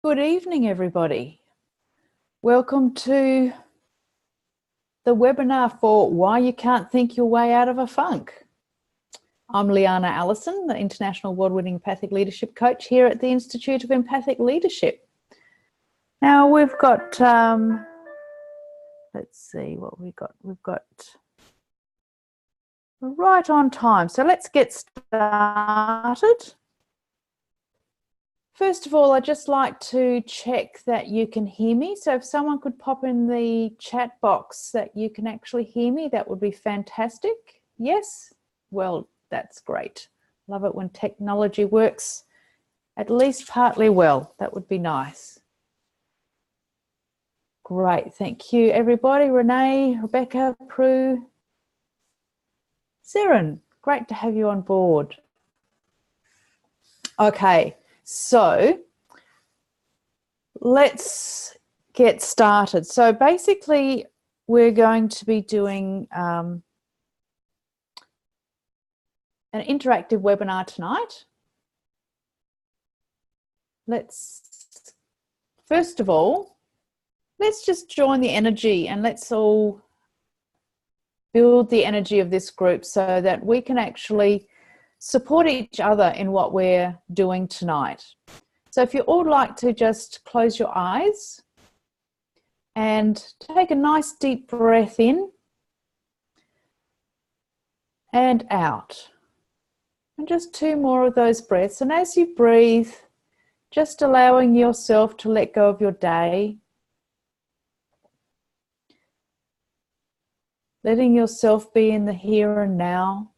Good evening, everybody. Welcome to the webinar for Why You Can't Think Your Way Out of a Funk. I'm Liana Allison, the International Award-winning Empathic Leadership Coach here at the Institute of Empathic Leadership. Now we've got, let's see what we've got. We've got right on time. So let's get started. First of all, I'd just like to check that you can hear me. So if someone could pop in the chat box that you can actually hear me, that would be fantastic. Yes? Well, that's great. Love it when technology works at least partly well. That would be nice. Great, thank you everybody. Renee, Rebecca, Prue, Siren, great to have you on board. Okay. So let's get started. So basically we're going to be doing an interactive webinar tonight. First of all, let's just join the energy and let's all build the energy of this group so that we can actually support each other in what we're doing tonight. So if you all like to just close your eyes and take a nice deep breath in and out. And just 2 more of those breaths. And as you breathe, just allowing yourself to let go of your day. Letting yourself be in the here and now.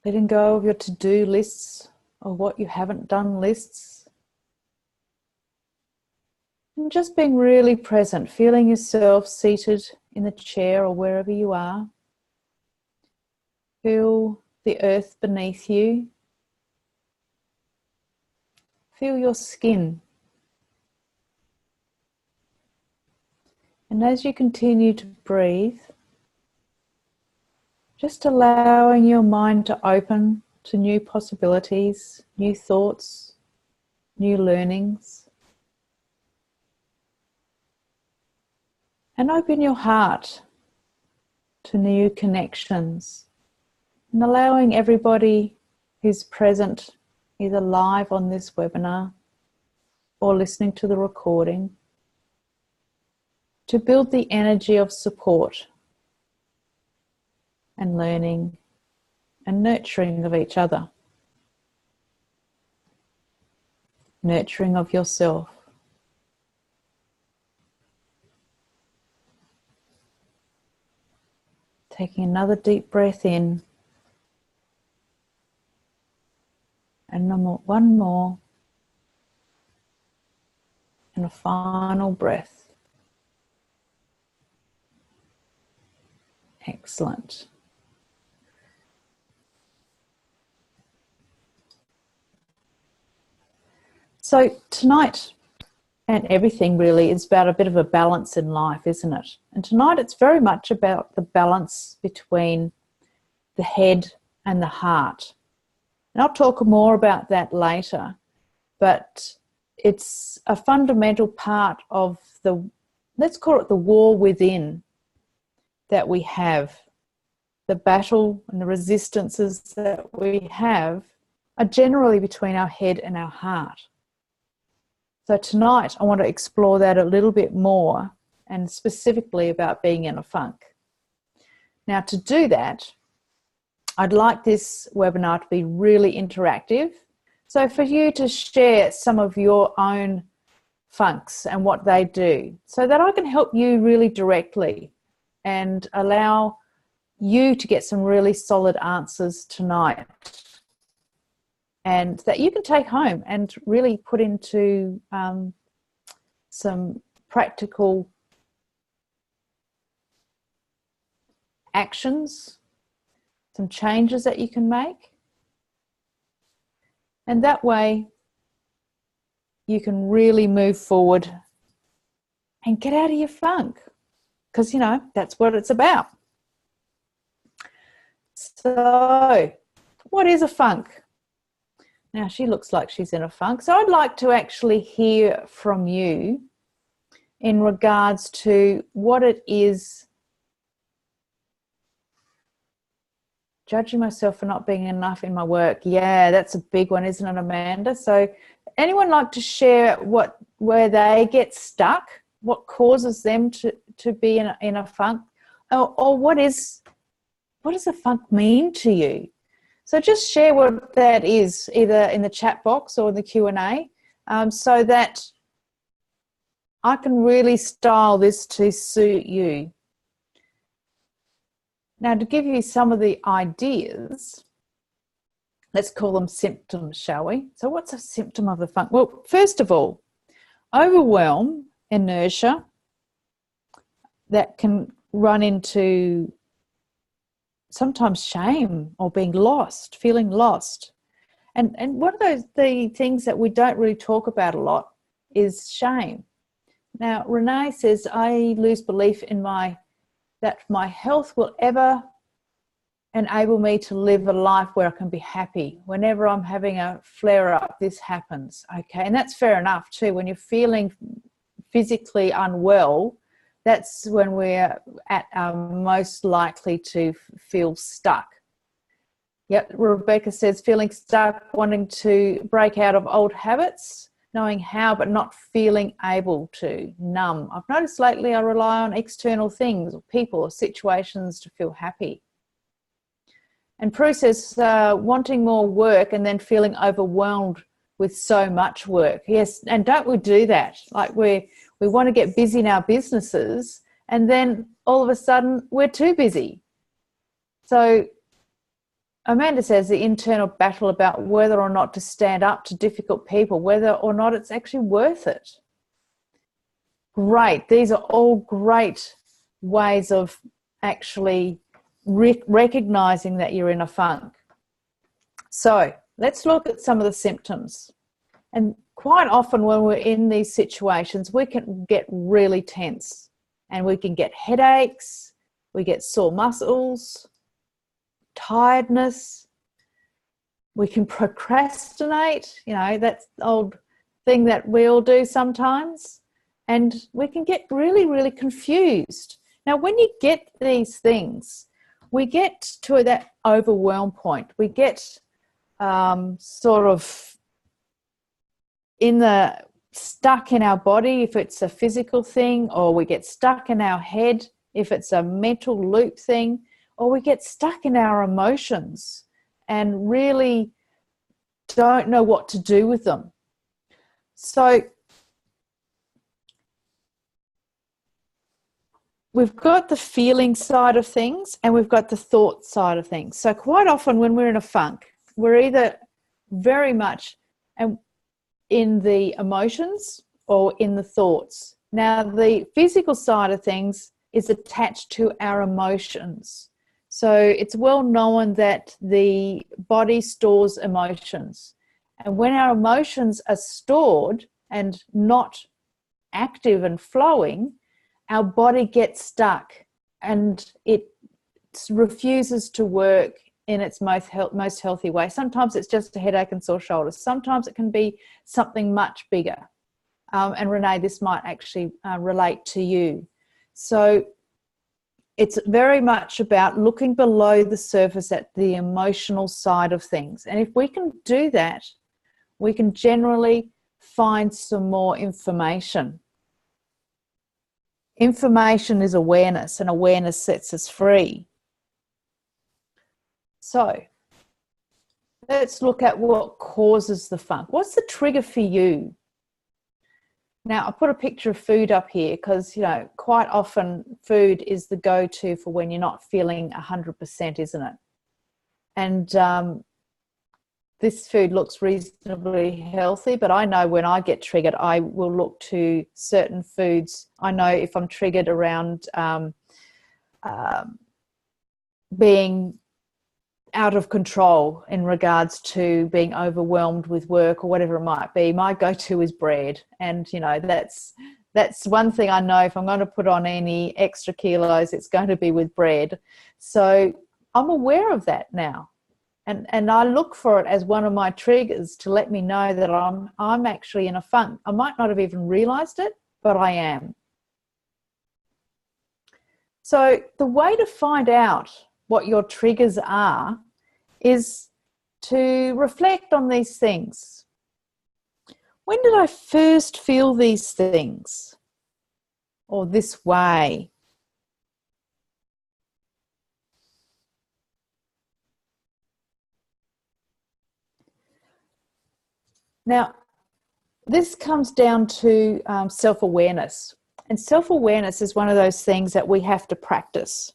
Letting go of your to-do lists or what you haven't done lists. And just being really present, feeling yourself seated in the chair or wherever you are. Feel the earth beneath you. Feel your skin. And as you continue to breathe, just allowing your mind to open to new possibilities, new thoughts, new learnings. And open your heart to new connections. And allowing everybody who's present, either live on this webinar or listening to the recording, to build the energy of support and learning and nurturing of each other. Nurturing of yourself. Taking another deep breath in. And one more. And a final breath. Excellent. So tonight, and everything really, is about a bit of a balance in life, isn't it? And tonight it's very much about the balance between the head and the heart. And I'll talk more about that later, but it's a fundamental part of let's call it the war within that we have. The battle and the resistances that we have are generally between our head and our heart. So tonight I want to explore that a little bit more, and specifically about being in a funk. Now, to do that, I'd like this webinar to be really interactive. So for you to share some of your own funks and what they do, so that I can help you really directly and allow you to get some really solid answers tonight, and that you can take home and really put into some practical actions, some changes that you can make. And that way you can really move forward and get out of your funk, because, you know, that's what it's about. So what is a funk? Now she looks like she's in a funk. So I'd like to actually hear from you in regards to what it is. Judging myself for not being enough in my work. Yeah, that's a big one, isn't it, Amanda? So anyone like to share where they get stuck, what causes them to be in a funk, or what does a funk mean to you? So just share what that is, either in the chat box or the Q&A, so that I can really style this to suit you. Now, to give you some of the ideas, let's call them symptoms, shall we? So what's a symptom of the funk? Well, first of all, overwhelm, inertia, that can run into sometimes shame or being lost, feeling lost. And one of the things that we don't really talk about a lot is shame. Now, Renee says, I lose belief in that my health will ever enable me to live a life where I can be happy. Whenever I'm having a flare-up, this happens. Okay, and that's fair enough too. When you're feeling physically unwell, that's when we're at most likely to feel stuck. Yep, Rebecca says, feeling stuck, wanting to break out of old habits, knowing how but not feeling able to, numb. I've noticed lately I rely on external things or people or situations to feel happy. And Prue says, wanting more work and then feeling overwhelmed with so much work. Yes, and don't we do that? Like we want to get busy in our businesses and then all of a sudden we're too busy. So Amanda says the internal battle about whether or not to stand up to difficult people, whether or not it's actually worth it. Great. These are all great ways of actually recognizing that you're in a funk. So let's look at some of the symptoms. And quite often when we're in these situations, we can get really tense and we can get headaches, we get sore muscles, tiredness, we can procrastinate, that's the old thing that we all do sometimes, and we can get really, really confused. Now, when you get these things, we get to that overwhelm point. We get sort of stuck in our body if it's a physical thing, or we get stuck in our head if it's a mental loop thing, or we get stuck in our emotions and really don't know what to do with them. So we've got the feeling side of things and we've got the thought side of things. So quite often when we're in a funk, we're either very much in the emotions or in the thoughts. Now, the physical side of things is attached to our emotions. So it's well known that the body stores emotions. And when our emotions are stored and not active and flowing, our body gets stuck and it refuses to work in its most healthy way. Sometimes it's just a headache and sore shoulders. Sometimes it can be something much bigger. And Renee, this might actually relate to you. So it's very much about looking below the surface at the emotional side of things. And if we can do that, we can generally find some more information. Information is awareness, and awareness sets us free. So let's look at what causes the funk. What's the trigger for you? Now, I put a picture of food up here because, quite often food is the go-to for when you're not feeling 100%, isn't it? And this food looks reasonably healthy, but I know when I get triggered, I will look to certain foods. I know if I'm triggered around being out of control in regards to being overwhelmed with work or whatever it might be, my go-to is bread. And that's one thing I know. If I'm going to put on any extra kilos, it's going to be with bread. So I'm aware of that now, And I look for it as one of my triggers to let me know that I'm actually in a funk. I might not have even realized it, but I am. So the way to find out what your triggers are is to reflect on these things. When did I first feel these things or this way? Now, this comes down to self-awareness. And self-awareness is one of those things that we have to practice.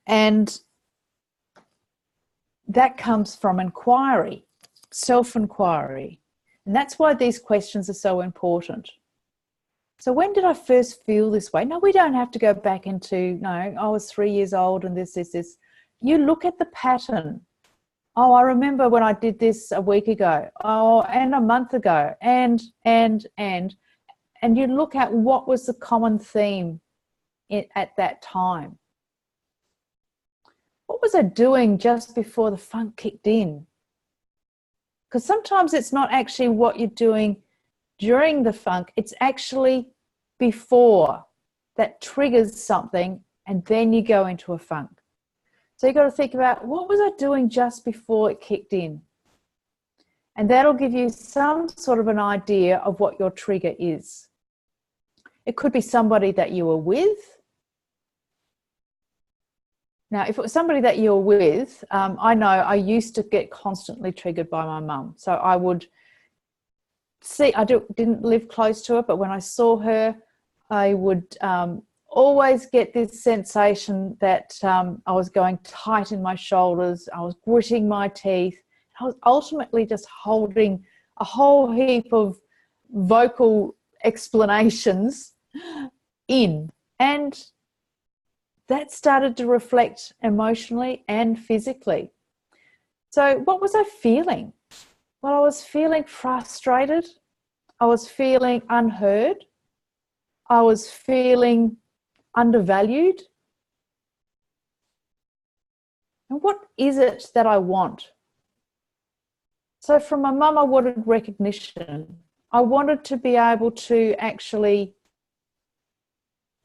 And that comes from inquiry, self-inquiry. And that's why these questions are so important. So when did I first feel this way? No, we don't have to go back into, no, I was 3 years old and this. You look at the pattern. Oh, I remember when I did this a week ago. Oh, and a month ago. And you look at what was the common theme at that time. What was I doing just before the funk kicked in? Because sometimes it's not actually what you're doing during the funk, it's actually before that triggers something, and then you go into a funk. So you've got to think about, what was I doing just before it kicked in? And that'll give you some sort of an idea of what your trigger is. It could be somebody that you were with. Now, if it was somebody that you were with, I know I used to get constantly triggered by my mum. So I would see, I didn't live close to her, but when I saw her, I would always get this sensation that I was going tight in my shoulders, I was gritting my teeth. I was ultimately just holding a whole heap of vocal explanations in. And that started to reflect emotionally and physically. So what was I feeling? Well, I was feeling frustrated. I was feeling unheard. I was feeling undervalued. And what is it that I want? So from my mum, I wanted recognition. I wanted to be able to actually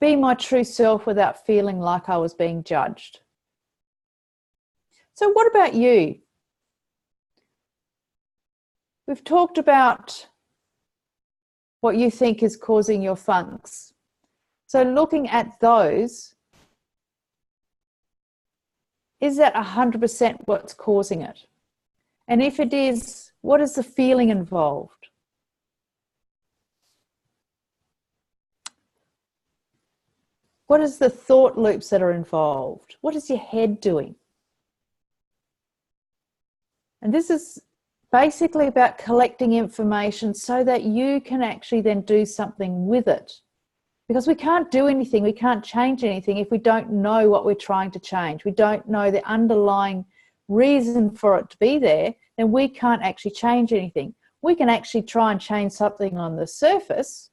be my true self without feeling like I was being judged. So what about you? We've talked about what you think is causing your funks. So looking at those, is that 100% what's causing it? And if it is, what is the feeling involved? What is the thought loops that are involved? What is your head doing? And this is basically about collecting information so that you can actually then do something with it. Because we can't do anything, we can't change anything if we don't know what we're trying to change. We don't know the underlying reason for it to be there, then we can't actually change anything. We can actually try and change something on the surface,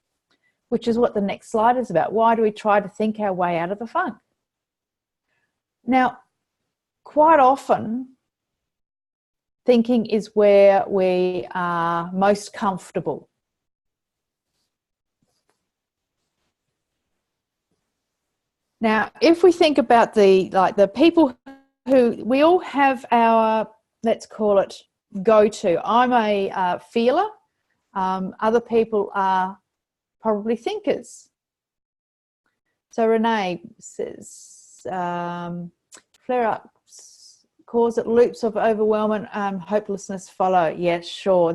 which is what the next slide is about. Why do we try to think our way out of the funk? Now, quite often, thinking is where we are most comfortable. Now, if we think about the people who, we all have our, let's call it, go-to. I'm a feeler. Other people are probably thinkers. So Renee says, flare-ups cause it loops of overwhelming hopelessness follow. Yes, sure.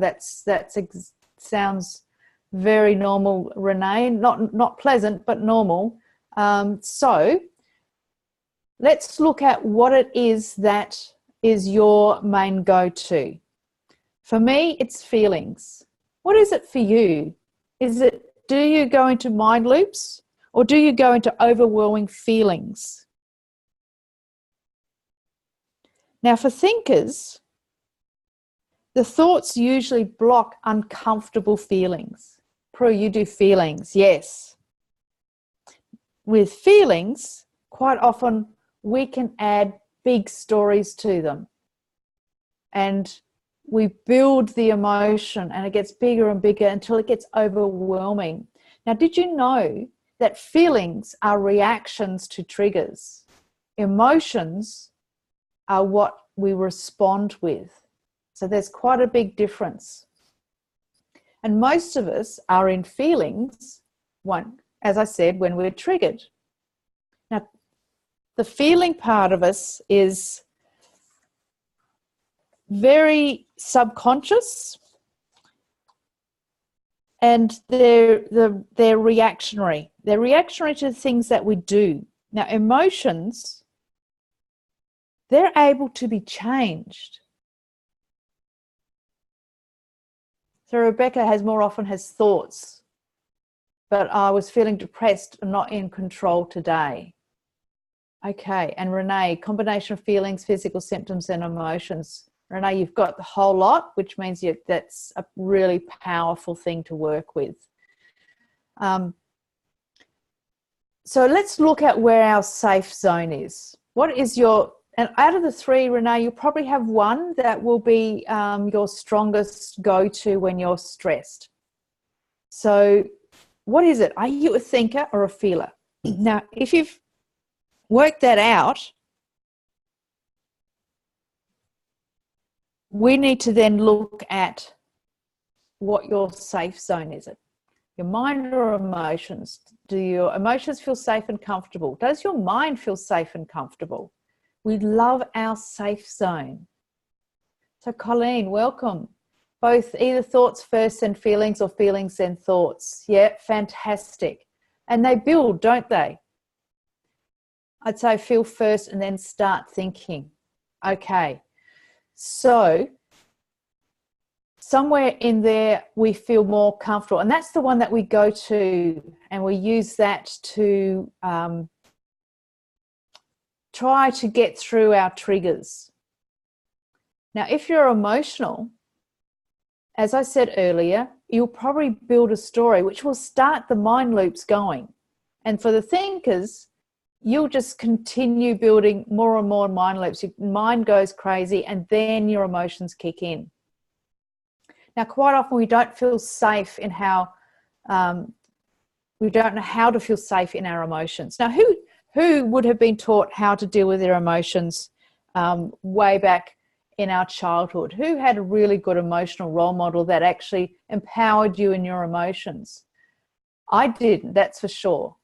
Sounds very normal, Renee. Not pleasant, but normal. So let's look at what it is that is your main go-to. For me, it's feelings. What is it for you? Do you go into mind loops or do you go into overwhelming feelings? Now, for thinkers, the thoughts usually block uncomfortable feelings. Prue, you do feelings, yes. With feelings, quite often we can add big stories to them. And we build the emotion and it gets bigger and bigger until it gets overwhelming. Now, did you know that feelings are reactions to triggers? Emotions are what we respond with. So there's quite a big difference. And most of us are in feelings, as I said, when we're triggered. Now, the feeling part of us is very subconscious, and they're reactionary. They're reactionary to the things that we do. Now, emotions, they're able to be changed. So Rebecca more often has thoughts, but I was feeling depressed and not in control today. Okay, and Renee, combination of feelings, physical symptoms and emotions. Renee, you've got the whole lot, which means that's a really powerful thing to work with. So let's look at where our safe zone is. What is and out of the three, Renee, you probably have one that will be your strongest go-to when you're stressed. So what is it? Are you a thinker or a feeler? Now, if you've worked that out, we need to then look at what your safe zone is. It your mind or emotions? Do your emotions feel safe and comfortable? Does your mind feel safe and comfortable? We love our safe zone. So Colleen, welcome. Both either thoughts first and feelings, or feelings and thoughts. Yeah, fantastic. And they build, don't they? I'd say feel first and then start thinking. Okay. So somewhere in there we feel more comfortable, and that's the one that we go to, and we use that to try to get through our triggers. Now, if you're emotional, as I said earlier, you'll probably build a story which will start the mind loops going. And for the thinkers, you'll just continue building more and more mind loops. Your mind goes crazy and then your emotions kick in. Now, quite often we don't feel safe in we don't know how to feel safe in our emotions. Now, who would have been taught how to deal with their emotions way back in our childhood? Who had a really good emotional role model that actually empowered you in your emotions? I didn't, that's for sure.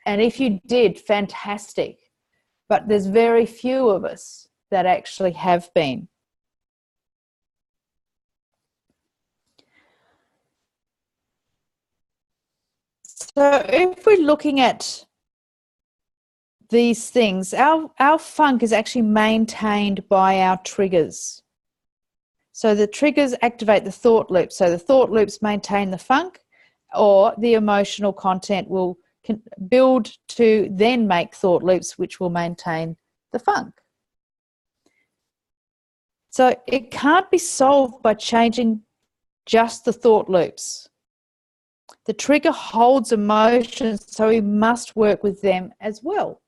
And if you did, fantastic. But there's very few of us that actually have been. So if we're looking at these things, our funk is actually maintained by our triggers. So the triggers activate the thought loops. So the thought loops maintain the funk, or the emotional content will build to then make thought loops which will maintain the funk. So it can't be solved by changing just the thought loops. The trigger holds emotions, so we must work with them as well.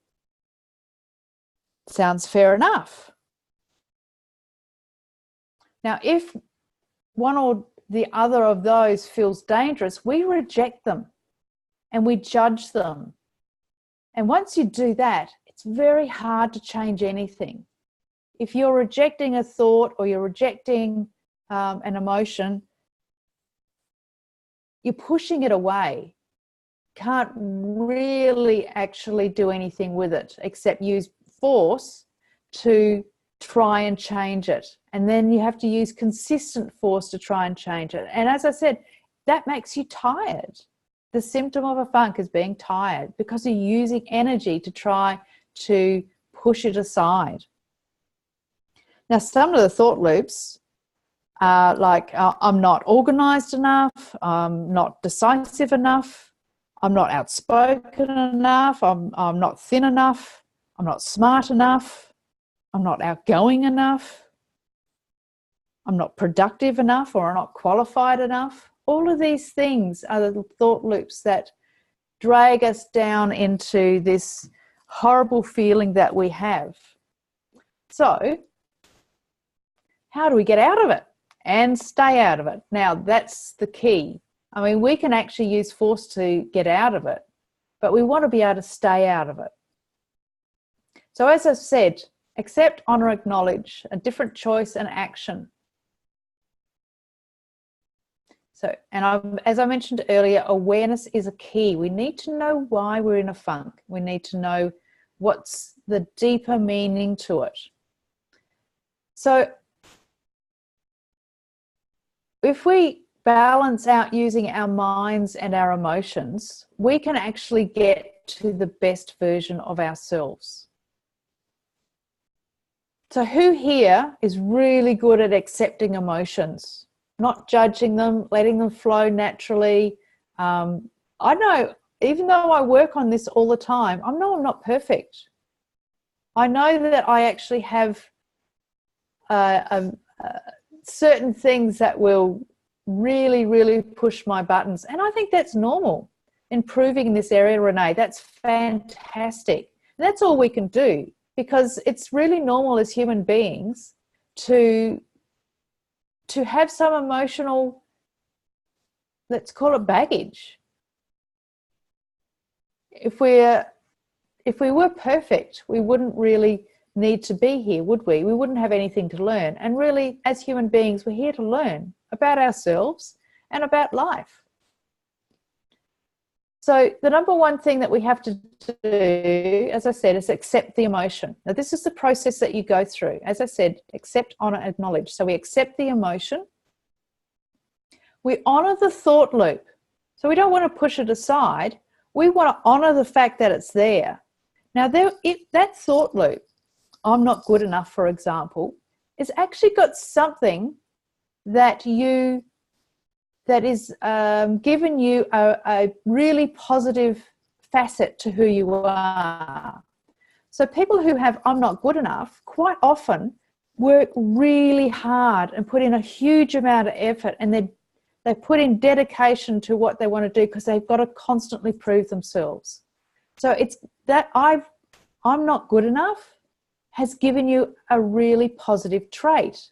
Sounds fair enough. Now, if one or the other of those feels dangerous, we reject them and we judge them. And once you do that, it's very hard to change anything. If you're rejecting a thought or you're rejecting an emotion, you're pushing it away. Can't really actually do anything with it except use force to try and change it. And then you have to use consistent force to try and change it. And as I said, that makes you tired. The symptom of a funk is being tired because you're using energy to try to push it aside. Now, some of the thought loops are like, I'm not organized enough, I'm not decisive enough, I'm not outspoken enough, I'm not thin enough, I'm not smart enough, I'm not outgoing enough, I'm not productive enough, or I'm not qualified enough. All of these things are the thought loops that drag us down into this horrible feeling that we have. So how do we get out of it and stay out of it? Now, that's the key. I mean, we can actually use force to get out of it, but we want to be able to stay out of it. So as I've said, accept, honor, acknowledge, a different choice and action. So, and as I mentioned earlier, awareness is a key. We need to know why we're in a funk. We need to know what's the deeper meaning to it. So if we balance out using our minds and our emotions, we can actually get to the best version of ourselves. So who here is really good at accepting emotions, not judging them, letting them flow naturally? I know, even though I work on this all the time, I know I'm not perfect. I know that I actually have certain things that will really, really push my buttons. And I think that's normal. Improving in this area, Renee, that's fantastic. And that's all we can do, because it's really normal as human beings to have some emotional, let's call it baggage. If we were perfect, we wouldn't really need to be here, would we? We wouldn't have anything to learn. And really, as human beings, we're here to learn about ourselves and about life. So the number one thing that we have to do, as I said, is accept the emotion. Now, this is the process that you go through. As I said, accept, honor, acknowledge. So we accept the emotion. We honor the thought loop. So we don't want to push it aside. We want to honor the fact that it's there. Now, if that thought loop, I'm not good enough, for example, is actually got something that is given you a really positive facet to who you are. So people who have I'm not good enough quite often work really hard and put in a huge amount of effort, and they put in dedication to what they want to do because they've got to constantly prove themselves. So it's that I'm not good enough has given you a really positive trait.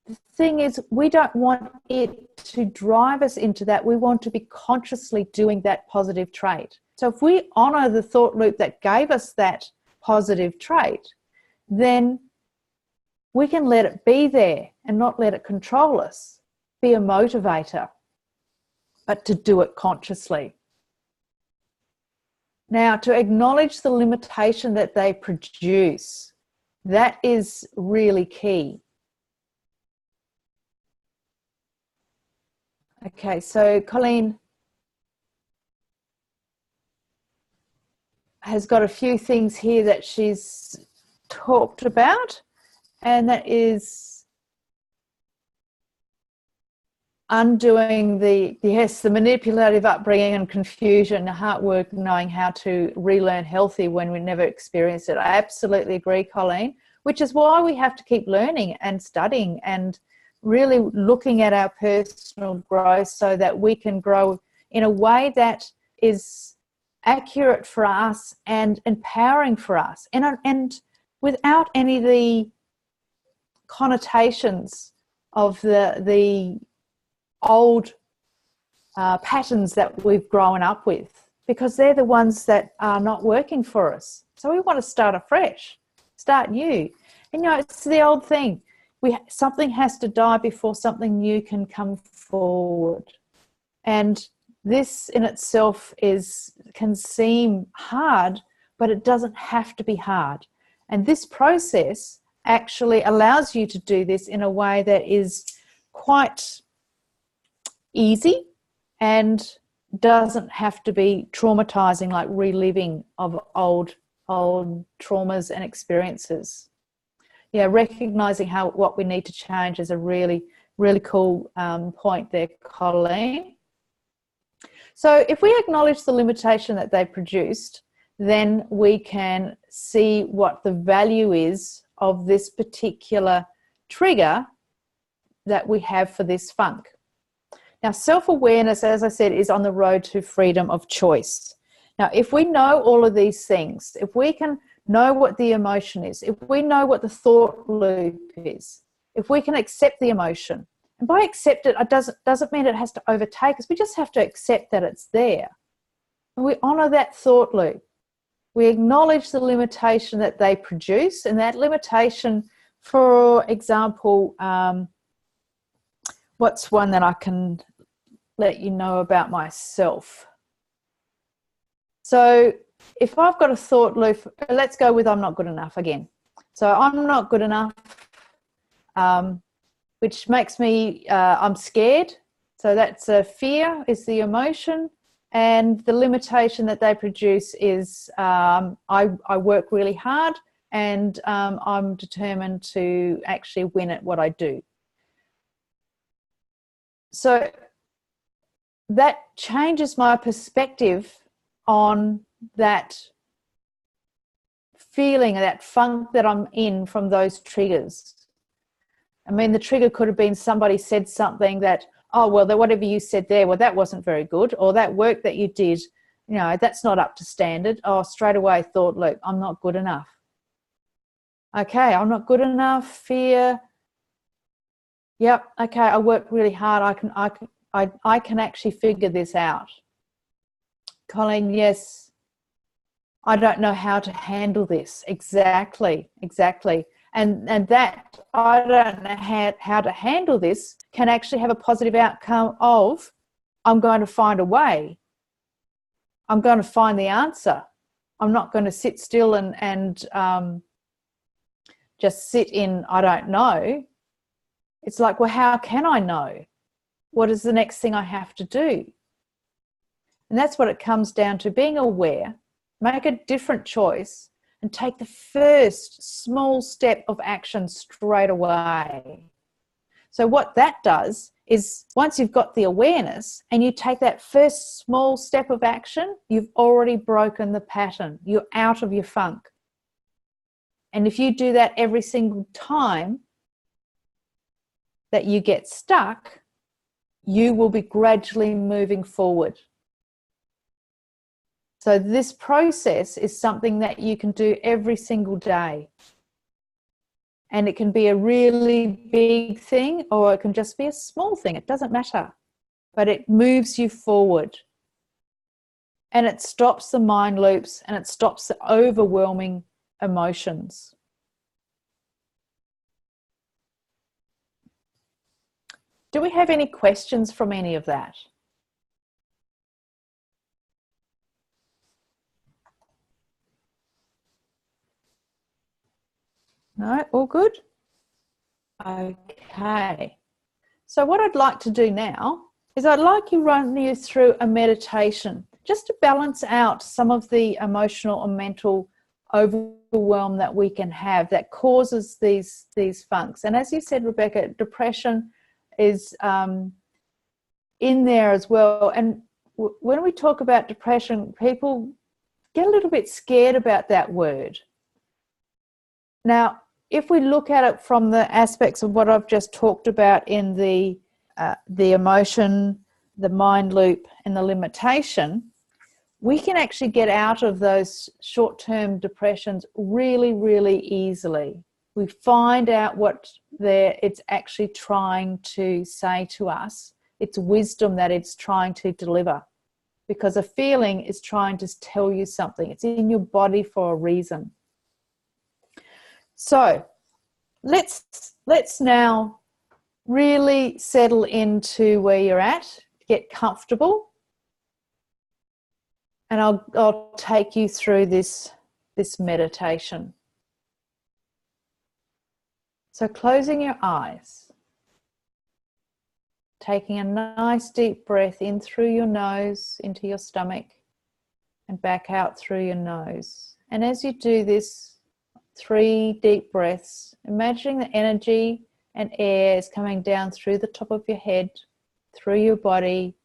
The thing is, we don't want it to drive us into that. We want to be consciously doing that positive trait. So if we honor the thought loop that gave us that positive trait, then we can let it be there and not let it control us. Be a motivator, but to do it consciously. Now, to acknowledge the limitation that they produce, that is really key. Okay, so Colleen has got a few things here that she's talked about, and that is undoing the manipulative upbringing and confusion, the hard work knowing how to relearn healthy when we never experienced it. I absolutely agree, Colleen, which is why we have to keep learning and studying and really looking at our personal growth so that we can grow in a way that is accurate for us and empowering for us, and without any of the connotations of the old patterns that we've grown up with, because they're the ones that are not working for us. So we want to start afresh, start new. And it's the old thing. Something has to die before something new can come forward. And this in itself can seem hard, but it doesn't have to be hard. And this process actually allows you to do this in a way that is quite easy and doesn't have to be traumatizing, like reliving of old traumas and experiences. Yeah, recognizing what we need to change is a really, really cool point there, Colleen. So if we acknowledge the limitation that they produced, then we can see what the value is of this particular trigger that we have for this funk. Now, self-awareness, as I said, is on the road to freedom of choice. Now, if we know all of these things, if we can know what the emotion is, if we know what the thought loop is, if we can accept the emotion, and by accept it, it doesn't mean it has to overtake us. We just have to accept that it's there. And we honour that thought loop. We acknowledge the limitation that they produce, and that limitation, for example, what's one that I can let you know about myself? So if I've got a thought loop, let's go with I'm not good enough again. So I'm not good enough, which makes me, I'm scared. So that's a fear, is the emotion. And the limitation that they produce is I work really hard, and I'm determined to actually win at what I do. So that changes my perspective on that feeling, that funk that I'm in from those triggers. I mean, the trigger could have been somebody said something that, oh, well, whatever you said there, well, that wasn't very good, or that work that you did, you know, that's not up to standard. Oh, straight away thought, look, I'm not good enough. Okay, I'm not good enough, fear. Yep, okay, I work really hard. I can actually figure this out. Colleen, yes, I don't know how to handle this. Exactly. And that I don't know how to handle this can actually have a positive outcome of I'm going to find a way. I'm going to find the answer. I'm not going to sit still and just sit in I don't know. It's like, well, how can I know? What is the next thing I have to do? And that's what it comes down to, being aware, make a different choice, and take the first small step of action straight away. So what that does is, once you've got the awareness and you take that first small step of action, you've already broken the pattern. You're out of your funk. And if you do that every single time that you get stuck, you will be gradually moving forward. So this process is something that you can do every single day. And it can be a really big thing, or it can just be a small thing. It doesn't matter. But it moves you forward. And it stops the mind loops, and it stops the overwhelming emotions. Do we have any questions from any of that? No, all good? Okay. So what I'd like to do now is I'd like to run you through a meditation just to balance out some of the emotional and mental overwhelm that we can have that causes these funks. And as you said, Rebecca, depression is in there as well. And when we talk about depression, people get a little bit scared about that word. Now, if we look at it from the aspects of what I've just talked about in the emotion, the mind loop, and the limitation, we can actually get out of those short-term depressions really, really easily. We find out what it's actually trying to say to us. It's wisdom that it's trying to deliver, because a feeling is trying to tell you something. It's in your body for a reason. So let's now really settle into where you're at, get comfortable, and I'll take you through this meditation. So closing your eyes, taking a nice deep breath in through your nose into your stomach and back out through your nose. And as you do this, 3 deep breaths, imagining the energy and air is coming down through the top of your head, through your body,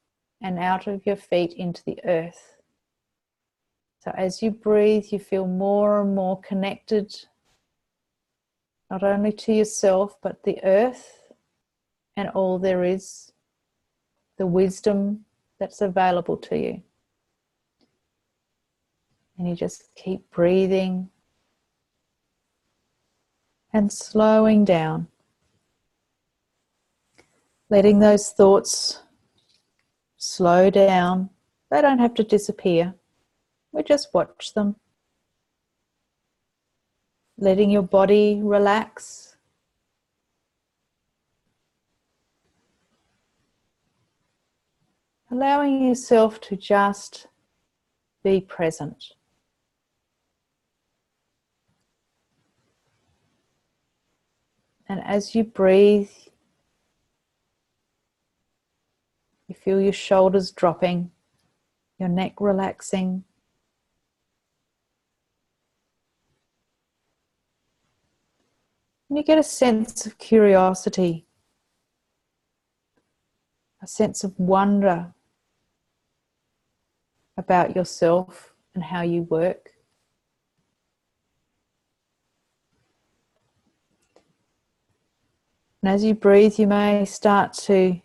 and out of your feet into the earth. So as you breathe, you feel more and more connected, not only to yourself, but the earth and all there is, the wisdom that's available to you. And you just keep breathing and slowing down, letting those thoughts slow down. They don't have to disappear. We just watch them. Letting your body relax. Allowing yourself to just be present. And as you breathe, you feel your shoulders dropping, your neck relaxing. And you get a sense of curiosity, a sense of wonder about yourself and how you work. And as you breathe, you may start to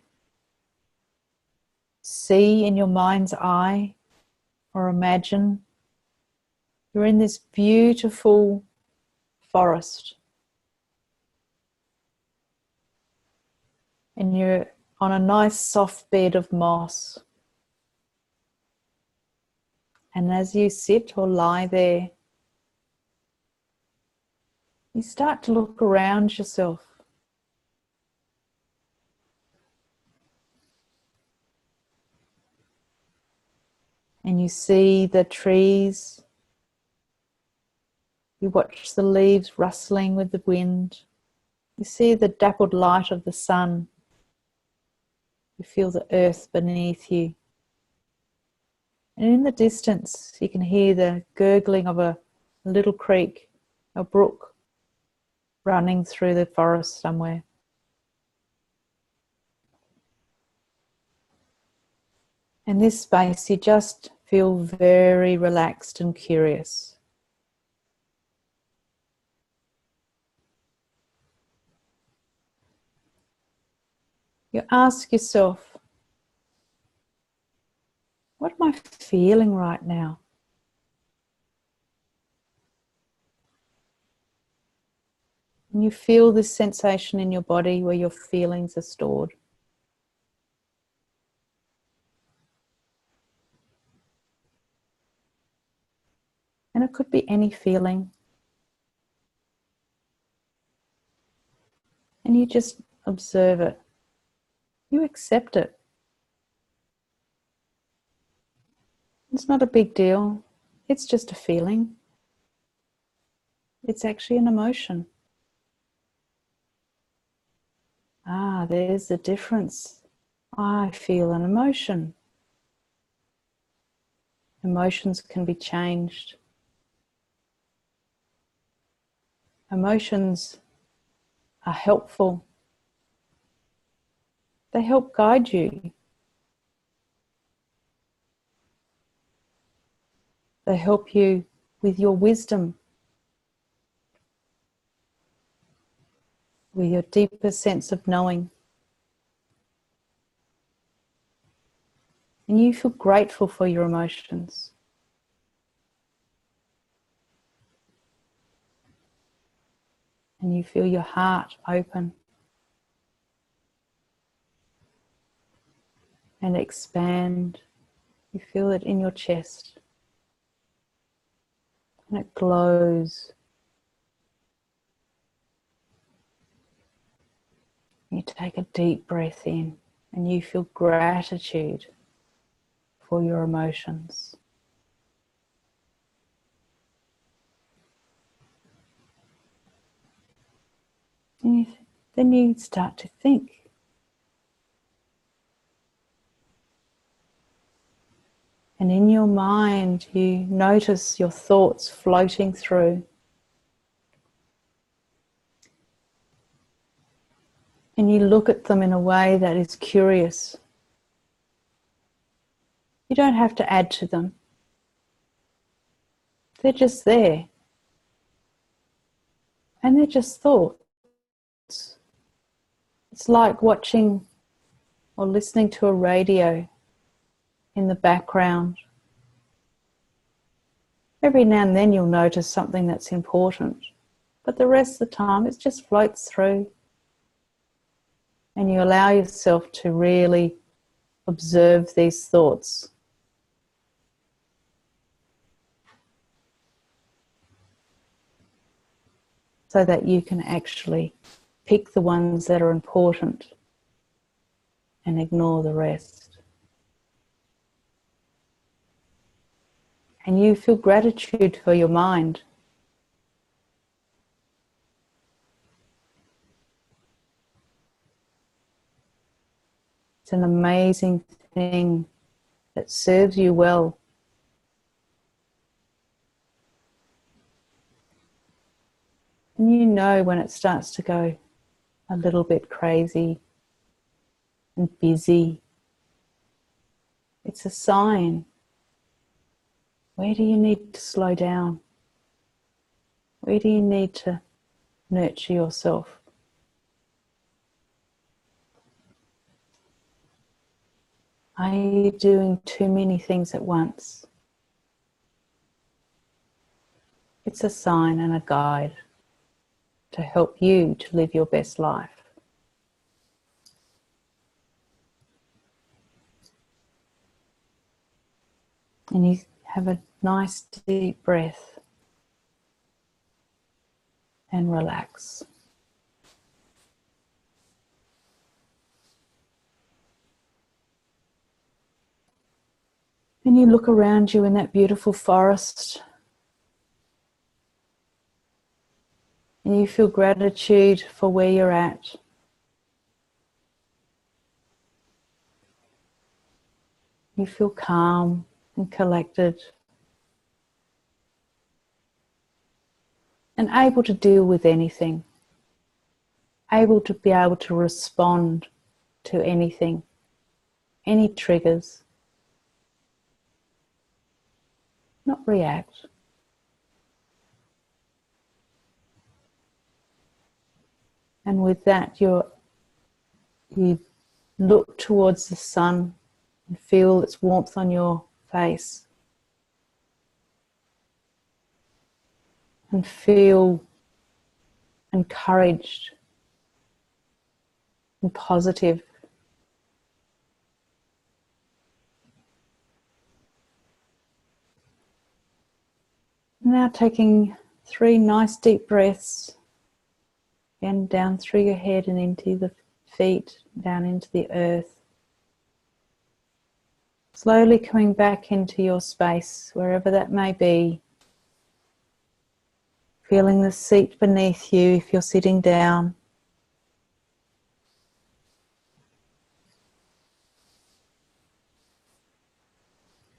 see in your mind's eye or imagine you're in this beautiful forest and you're on a nice soft bed of moss. And as you sit or lie there, you start to look around yourself. And you see the trees. You watch the leaves rustling with the wind. You see the dappled light of the sun. You feel the earth beneath you. And in the distance, you can hear the gurgling of a little creek, a brook running through the forest somewhere. In this space, you just feel very relaxed and curious. You ask yourself, what am I feeling right now? And you feel this sensation in your body where your feelings are stored. And it could be any feeling. And you just observe it. You accept it. It's not a big deal. It's just a feeling. It's actually an emotion. Ah, there's the difference. I feel an emotion. Emotions can be changed. Emotions are helpful. They help guide you. They help you with your wisdom, with your deeper sense of knowing. And you feel grateful for your emotions. And you feel your heart open and expand. You feel it in your chest. And it glows. You take a deep breath in and you feel gratitude for your emotions. And then you start to think. And in your mind, you notice your thoughts floating through. And you look at them in a way that is curious. You don't have to add to them. They're just there. And they're just thoughts. It's like watching or listening to a radio in the background. Every now and then you'll notice something that's important, But the rest of the time it just floats through, and you allow yourself to really observe these thoughts. So that you can actually pick the ones that are important and ignore the rest. And you feel gratitude for your mind. It's an amazing thing that serves you well. And you know when it starts to go a little bit crazy and busy. It's a sign. Where do you need to slow down? Where do you need to nurture yourself? Are you doing too many things at once? It's a sign and a guide to help you to live your best life. And you have a nice deep breath and relax. And you look around you in that beautiful forest, and you feel gratitude for where you're at. You feel calm and collected and able to deal with anything, able to be able to respond to anything, any triggers, not react. And with that, you look towards the sun and feel its warmth on your face. And feel encouraged and positive. Now taking 3 nice deep breaths, again down through your head and into the feet, down into the earth. Slowly coming back into your space, wherever that may be. Feeling the seat beneath you if you're sitting down.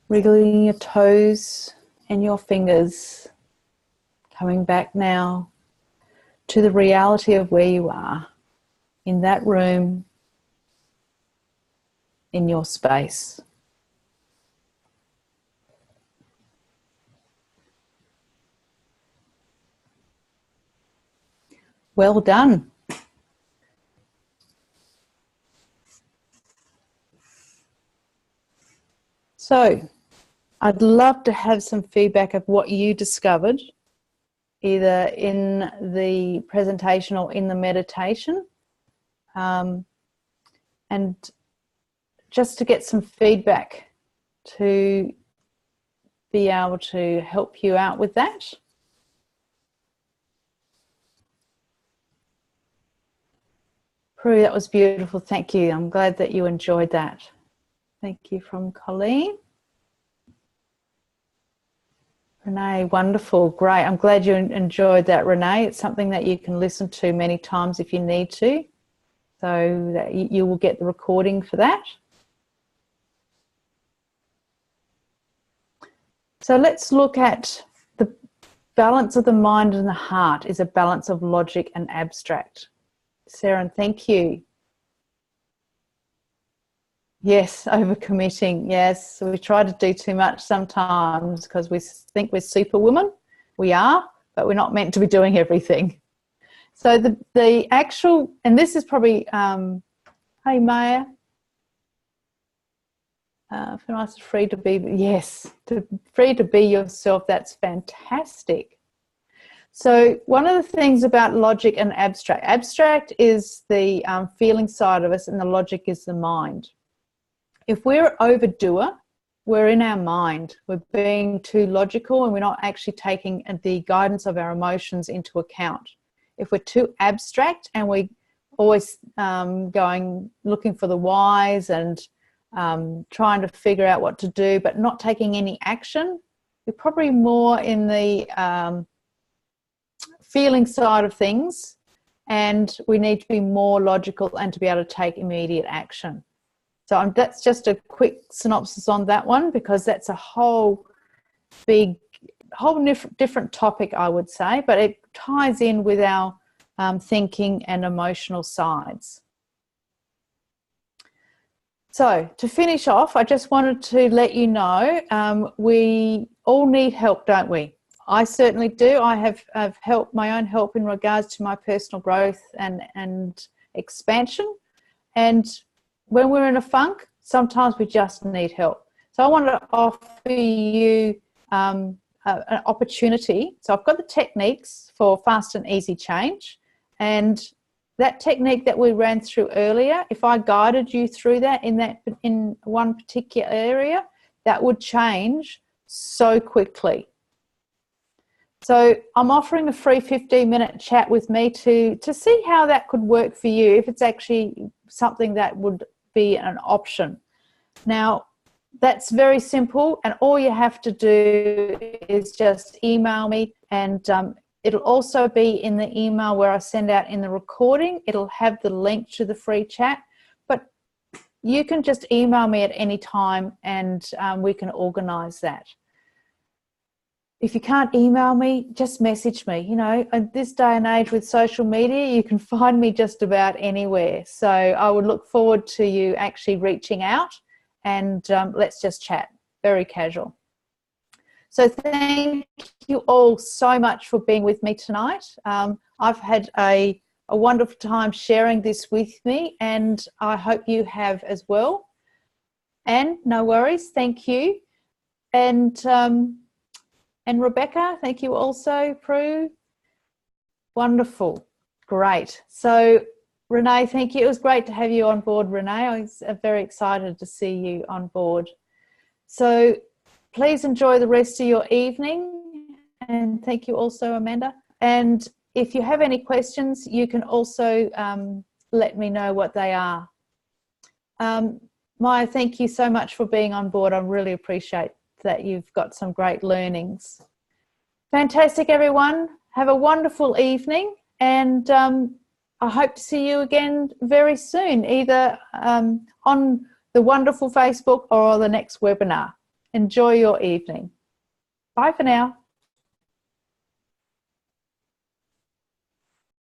Wriggling your toes and your fingers. Coming back now to the reality of where you are, in that room, in your space. Well done. So, I'd love to have some feedback of what you discovered, either in the presentation or in the meditation. And just to get some feedback to be able to help you out with that. Prue, that was beautiful. Thank you. I'm glad that you enjoyed that. Thank you from Colleen. Renee, wonderful. Great. I'm glad you enjoyed that, Renee. It's something that you can listen to many times if you need to. So that you will get the recording for that. So let's look at the balance of the mind and the heart is a balance of logic and abstract. Sarah, thank you. Yes, overcommitting. Yes, we try to do too much sometimes because we think we're superwoman. We are, but we're not meant to be doing everything. So the actual, and this is probably, hey Maya, for us, free to be, yes, free to be yourself. That's fantastic. So one of the things about logic and abstract, abstract is the feeling side of us, and the logic is the mind. If we're an overdoer, we're in our mind. We're being too logical, and we're not actually taking the guidance of our emotions into account. If we're too abstract and we always looking for the whys and trying to figure out what to do, but not taking any action, we're probably more in the feeling side of things, and we need to be more logical and to be able to take immediate action. So that's just a quick synopsis on that one, because that's a whole different topic, I would say, but it ties in with our thinking and emotional sides. So to finish off, I just wanted to let you know we all need help, don't we? I certainly do. I have my own help in regards to my personal growth and expansion. And when we're in a funk, sometimes we just need help. So I wanted to offer you an opportunity. So I've got the techniques for fast and easy change. And that technique that we ran through earlier, if I guided you through that in one particular area, that would change so quickly. So I'm offering a free 15-minute chat with me to see how that could work for you, if it's actually something that would be an option. Now, that's very simple, and all you have to do is just email me, and it'll also be in the email where I send out in the recording. It'll have the link to the free chat, but you can just email me at any time, and we can organise that. If you can't email me, just message me. You know, in this day and age with social media, you can find me just about anywhere. So I would look forward to you actually reaching out, and let's just chat. Very casual. So thank you all so much for being with me tonight. I've had a wonderful time sharing this with me, and I hope you have as well. And no worries, thank you. And Rebecca, thank you also, Prue. Wonderful, great. So Renee, thank you. It was great to have you on board, Renee. I was very excited to see you on board. So please enjoy the rest of your evening, and thank you also, Amanda. And if you have any questions, you can also let me know what they are. Maya, thank you so much for being on board. I really appreciate that you've got some great learnings. Fantastic, everyone. Have a wonderful evening, and I hope to see you again very soon, either on the wonderful Facebook or the next webinar. Enjoy your evening. Bye for now.